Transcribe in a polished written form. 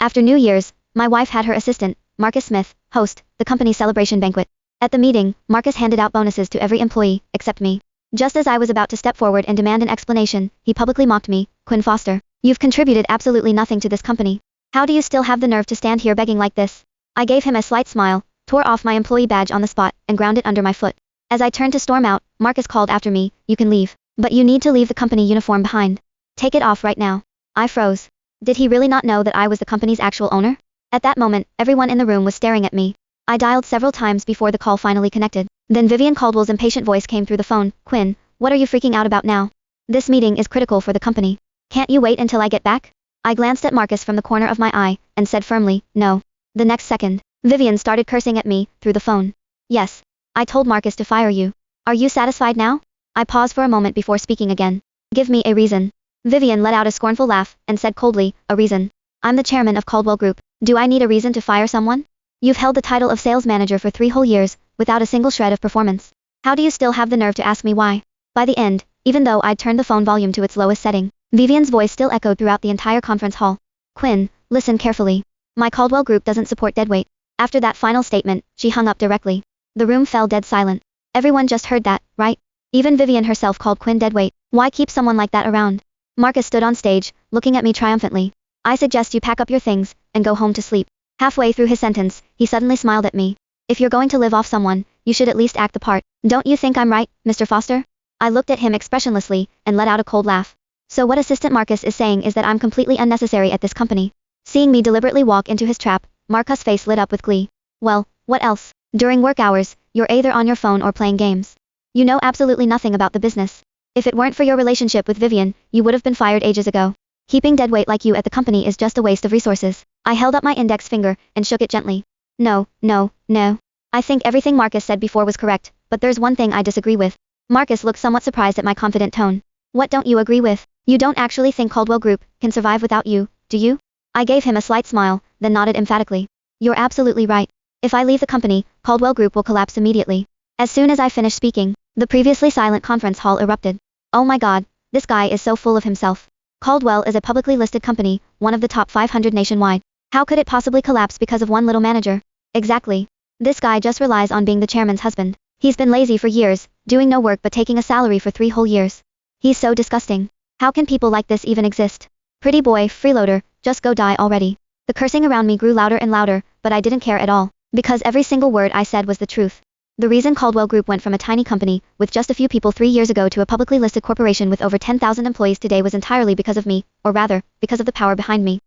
After New Year's, my wife had her assistant, Marcus Smith, host the company's celebration banquet. At the meeting, Marcus handed out bonuses to every employee, except me. Just as I was about to step forward and demand an explanation, he publicly mocked me. Quinn Foster, you've contributed absolutely nothing to this company. How do you still have the nerve to stand here begging like this? I gave him a slight smile, tore off my employee badge on the spot, and ground it under my foot. As I turned to storm out, Marcus called after me, you can leave. But you need to leave the company uniform behind. Take it off right now. I froze. Did he really not know that I was the company's actual owner? At that moment, everyone in the room was staring at me. I dialed several times before the call finally connected. Then Vivian Caldwell's impatient voice came through the phone. Quinn, what are you freaking out about now? This meeting is critical for the company. Can't you wait until I get back? I glanced at Marcus from the corner of my eye, and said firmly, no. The next second, Vivian started cursing at me, through the phone. Yes. I told Marcus to fire you. Are you satisfied now? I paused for a moment before speaking again. Give me a reason. Vivian let out a scornful laugh, and said coldly, a reason. I'm the chairman of Caldwell Group. Do I need a reason to fire someone? You've held the title of sales manager for 3 whole years, without a single shred of performance. How do you still have the nerve to ask me why? By the end, even though I'd turned the phone volume to its lowest setting, Vivian's voice still echoed throughout the entire conference hall. Quinn, listen carefully. My Caldwell Group doesn't support deadweight. After that final statement, she hung up directly. The room fell dead silent. Everyone just heard that, right? Even Vivian herself called Quinn deadweight. Why keep someone like that around? Marcus stood on stage, looking at me triumphantly. I suggest you pack up your things, and go home to sleep. Halfway through his sentence, he suddenly smiled at me. If you're going to live off someone, you should at least act the part. Don't you think I'm right, Mr. Foster? I looked at him expressionlessly, and let out a cold laugh. So what Assistant Marcus is saying is that I'm completely unnecessary at this company. Seeing me deliberately walk into his trap, Marcus' face lit up with glee. Well, what else? During work hours, you're either on your phone or playing games. You know absolutely nothing about the business. If it weren't for your relationship with Vivian, you would have been fired ages ago. Keeping deadweight like you at the company is just a waste of resources. I held up my index finger, and shook it gently. No. I think everything Marcus said before was correct, but there's one thing I disagree with. Marcus looked somewhat surprised at my confident tone. What don't you agree with? You don't actually think Caldwell Group can survive without you, do you? I gave him a slight smile, then nodded emphatically. You're absolutely right. If I leave the company, Caldwell Group will collapse immediately. As soon as I finished speaking, the previously silent conference hall erupted. Oh my god, this guy is so full of himself. Caldwell is a publicly listed company, one of the top 500 nationwide. How could it possibly collapse because of one little manager? Exactly. This guy just relies on being the chairman's husband. He's been lazy for years, doing no work but taking a salary for 3 whole years. He's so disgusting. How can people like this even exist? Pretty boy, freeloader, just go die already. The cursing around me grew louder and louder, but I didn't care at all, because every single word I said was the truth. The reason Caldwell Group went from a tiny company, with just a few people 3 years ago to a publicly listed corporation with over 10,000 employees today was entirely because of me, or rather, because of the power behind me.